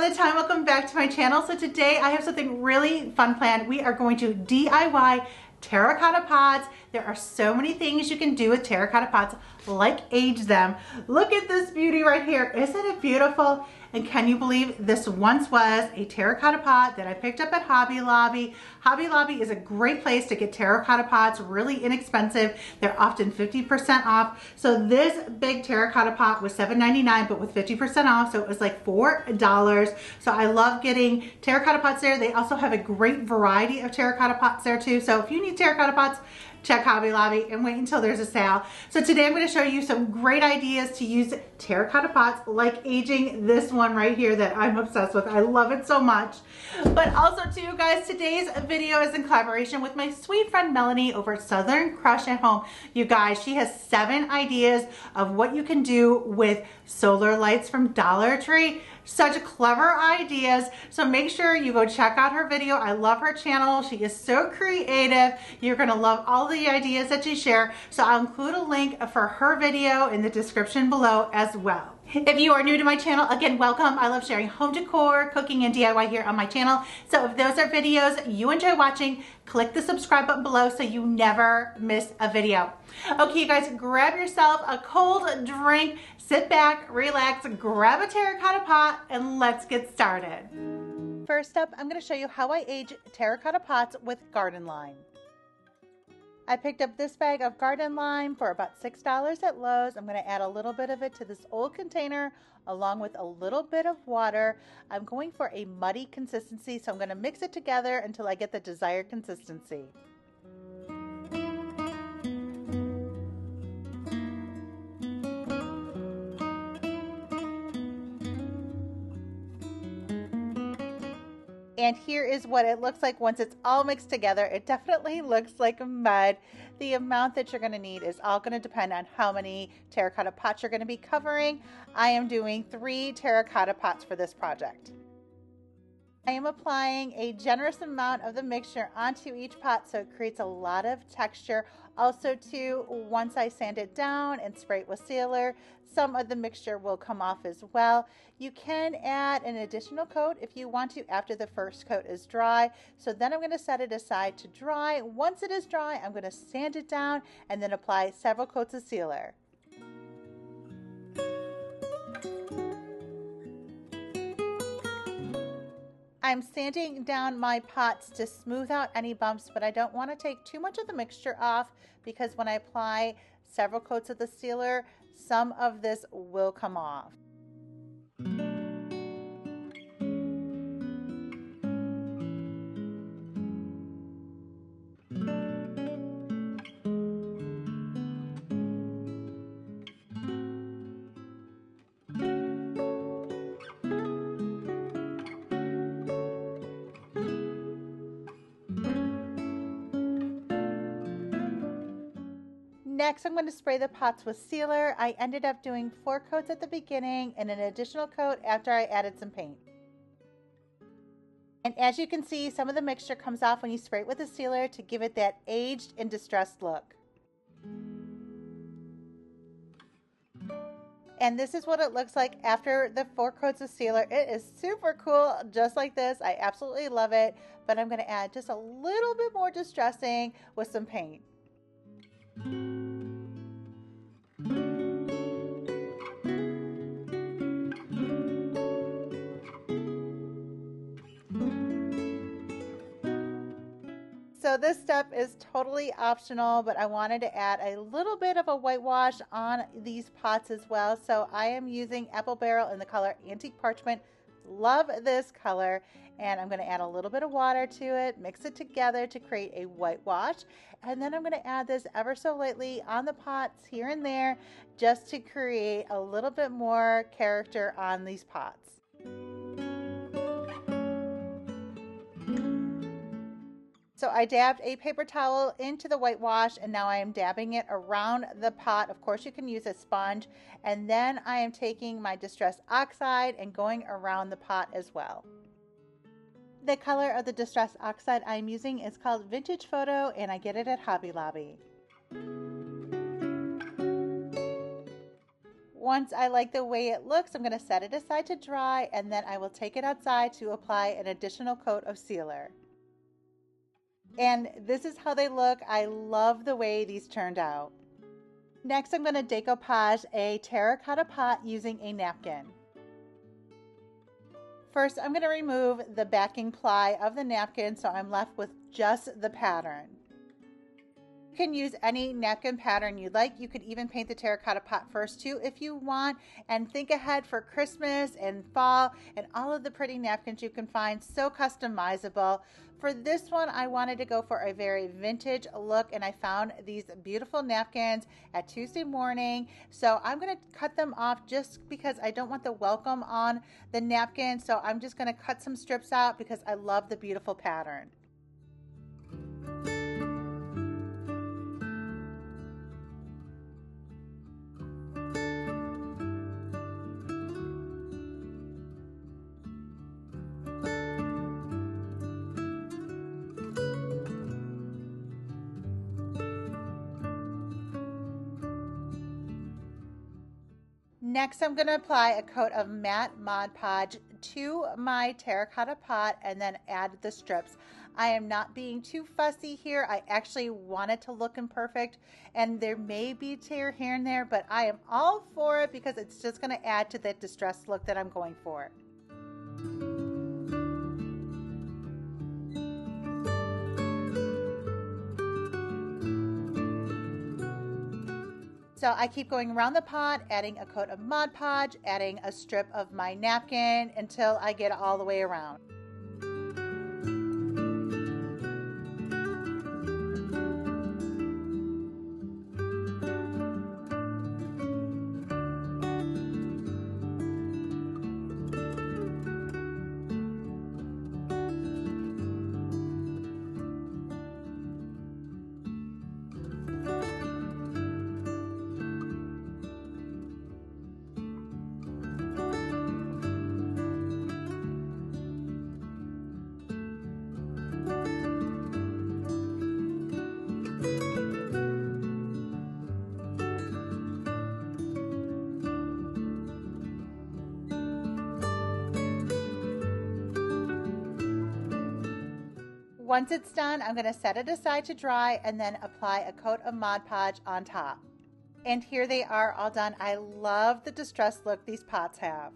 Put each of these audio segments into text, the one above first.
all the time, welcome back to my channel. So today I have something really fun planned. We are going to DIY terracotta pots. There are so many things you can do with terracotta pots, like age them. Look at this beauty right here. Isn't it beautiful? And can you believe this once was a terracotta pot that I picked up at Hobby Lobby. Hobby Lobby is a great place to get terracotta pots, really inexpensive. They're often 50% off. So this big terracotta pot was $7.99, but with 50% off, so it was like $4. So I love getting terracotta pots there. They also have a great variety of terracotta pots there too. So if you need terracotta pots, check Hobby Lobby and wait until there's a sale. So today I'm going to show you some great ideas to use terracotta pots, like aging this one right here that I'm obsessed with. I love it so much. But also too, guys, today's video is in collaboration with my sweet friend Melanie over at Southern Crush at Home. You guys, she has 7 ideas of what you can do with solar lights from Dollar Tree. Such clever ideas. So make sure you go check out her video. I love her channel. She is so creative. You're going to love all the ideas that she shares. So I'll include a link for her video in the description below as well. If you are new to my channel, again, welcome. I love sharing home decor, cooking, and DIY here on my channel. So if those are videos you enjoy watching, click the subscribe button below so you never miss a video. Okay, you guys, grab yourself a cold drink, sit back, relax, grab a terracotta pot, and let's get started. First up, I'm going to show you how I age terracotta pots with garden lime. I picked up this bag of garden lime for about $6 at Lowe's. I'm going to add a little bit of it to this old container along with a little bit of water. I'm going for a muddy consistency, so I'm going to mix it together until I get the desired consistency. And here is what it looks like once it's all mixed together. It definitely looks like mud. The amount that you're going to need is all going to depend on how many terracotta pots you're going to be covering. I am doing 3 terracotta pots for this project. I am applying a generous amount of the mixture onto each pot so it creates a lot of texture. Also too, once I sand it down and spray it with sealer, some of the mixture will come off as well. You can add an additional coat if you want to after the first coat is dry. So then I'm going to set it aside to dry. Once it is dry, I'm going to sand it down and then apply several coats of sealer. I'm sanding down my pots to smooth out any bumps, but I don't want to take too much of the mixture off because when I apply several coats of the sealer, some of this will come off. Next, I'm going to spray the pots with sealer. I ended up doing 4 coats at the beginning and an additional coat after I added some paint. And as you can see, some of the mixture comes off when you spray it with a sealer to give it that aged and distressed look. And this is what it looks like after the 4 coats of sealer. It is super cool, just like this. I absolutely love it, but I'm going to add just a little bit more distressing with some paint. So this step is totally optional, but I wanted to add a little bit of a whitewash on these pots as well. So I am using Apple Barrel in the color Antique Parchment. Love this color. And I'm going to add a little bit of water to it, mix it together to create a whitewash. And then I'm going to add this ever so lightly on the pots here and there just to create a little bit more character on these pots. So I dabbed a paper towel into the whitewash and now I am dabbing it around the pot. Of course, you can use a sponge. And then I am taking my Distress Oxide and going around the pot as well. The color of the Distress Oxide I'm using is called Vintage Photo and I get it at Hobby Lobby. Once I like the way it looks, I'm going to set it aside to dry, and then I will take it outside to apply an additional coat of sealer. And this is how they look. I love the way these turned out. Next, I'm going to decoupage a terracotta pot using a napkin. First, I'm going to remove the backing ply of the napkin so I'm left with just the pattern. You can use any napkin pattern you like. You could even paint the terracotta pot first too if you want, and think ahead for Christmas and fall and all of the pretty napkins you can find, so customizable. For this one, I wanted to go for a very vintage look, and I found these beautiful napkins at Tuesday morning. So I'm going to cut them off just because I don't want the welcome on the napkin. So I'm just going to cut some strips out because I love the beautiful pattern. Next, I'm going to apply a coat of matte Mod Podge to my terracotta pot and then add the strips. I am not being too fussy here. I actually want it to look imperfect, and there may be tear here and there, but I am all for it because it's just going to add to that distressed look that I'm going for. So I keep going around the pot, adding a coat of Mod Podge, adding a strip of my napkin until I get all the way around. Once it's done, I'm going to set it aside to dry and then apply a coat of Mod Podge on top. And here they are all done. I love the distressed look these pots have.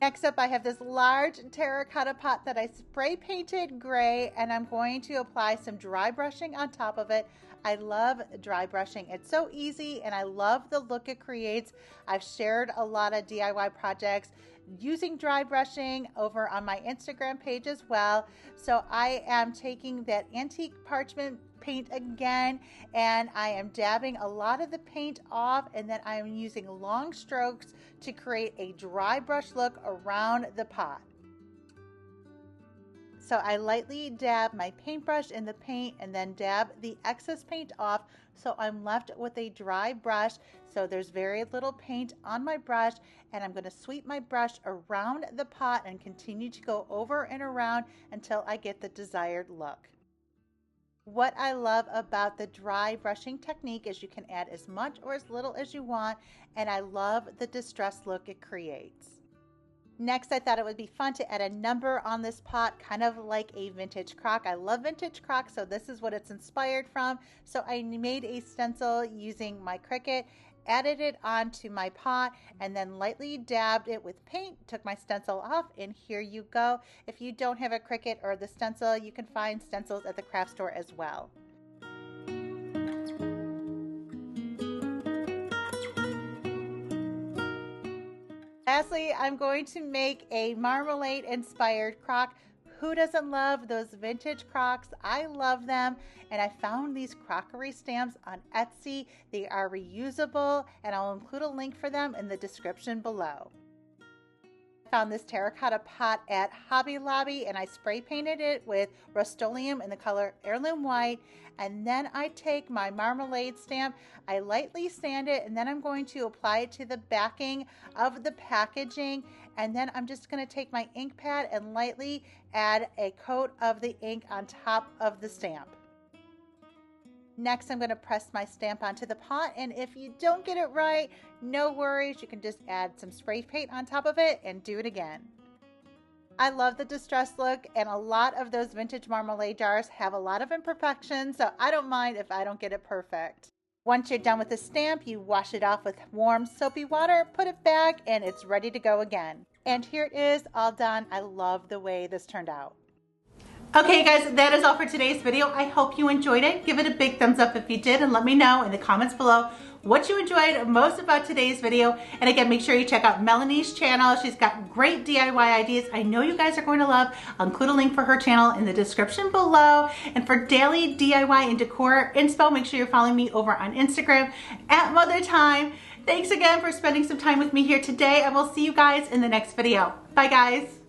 Next up, I have this large terracotta pot that I spray painted gray, and I'm going to apply some dry brushing on top of it. I love dry brushing. It's so easy, and I love the look it creates. I've shared a lot of DIY projects using dry brushing over on my Instagram page as well. So I am taking that antique parchment paint again, and I am dabbing a lot of the paint off, and then I am using long strokes to create a dry brush look around the pot. So I lightly dab my paintbrush in the paint and then dab the excess paint off, so I'm left with a dry brush. So there's very little paint on my brush, and I'm going to sweep my brush around the pot and continue to go over and around until I get the desired look. What I love about the dry brushing technique is you can add as much or as little as you want, and I love the distressed look it creates. Next, I thought it would be fun to add a number on this pot, kind of like a vintage crock. I love vintage crock, so this is what it's inspired from. So I made a stencil using my Cricut, added it onto my pot, and then lightly dabbed it with paint, took my stencil off, and here you go. If you don't have a Cricut or the stencil, you can find stencils at the craft store as well. Lastly, I'm going to make a marmalade inspired crock. Who doesn't love those vintage crocks? I love them, and I found these crockery stamps on Etsy. They are reusable, and I'll include a link for them in the description below. I found this terracotta pot at Hobby Lobby, and I spray painted it with Rust-Oleum in the color Heirloom White, and then I take my marmalade stamp, I lightly sand it, and then I'm going to apply it to the backing of the packaging, and then I'm just going to take my ink pad and lightly add a coat of the ink on top of the stamp. Next, I'm gonna press my stamp onto the pot, and if you don't get it right, no worries, you can just add some spray paint on top of it and do it again. I love the distressed look, and a lot of those vintage marmalade jars have a lot of imperfections, so I don't mind if I don't get it perfect. Once you're done with the stamp, you wash it off with warm soapy water, put it back, and it's ready to go again. And here it is, all done. I love the way this turned out. Okay guys, that is all for today's video. I hope you enjoyed it. Give it a big thumbs up if you did, and let me know in the comments below what you enjoyed most about today's video. And again, make sure you check out Melanie's channel. She's got great DIY ideas I know you guys are going to love. I'll include a link for her channel in the description below. And for daily DIY and decor inspo, make sure you're following me over on Instagram at Mother Time. Thanks again for spending some time with me here today. I will see you guys in the next video. Bye guys.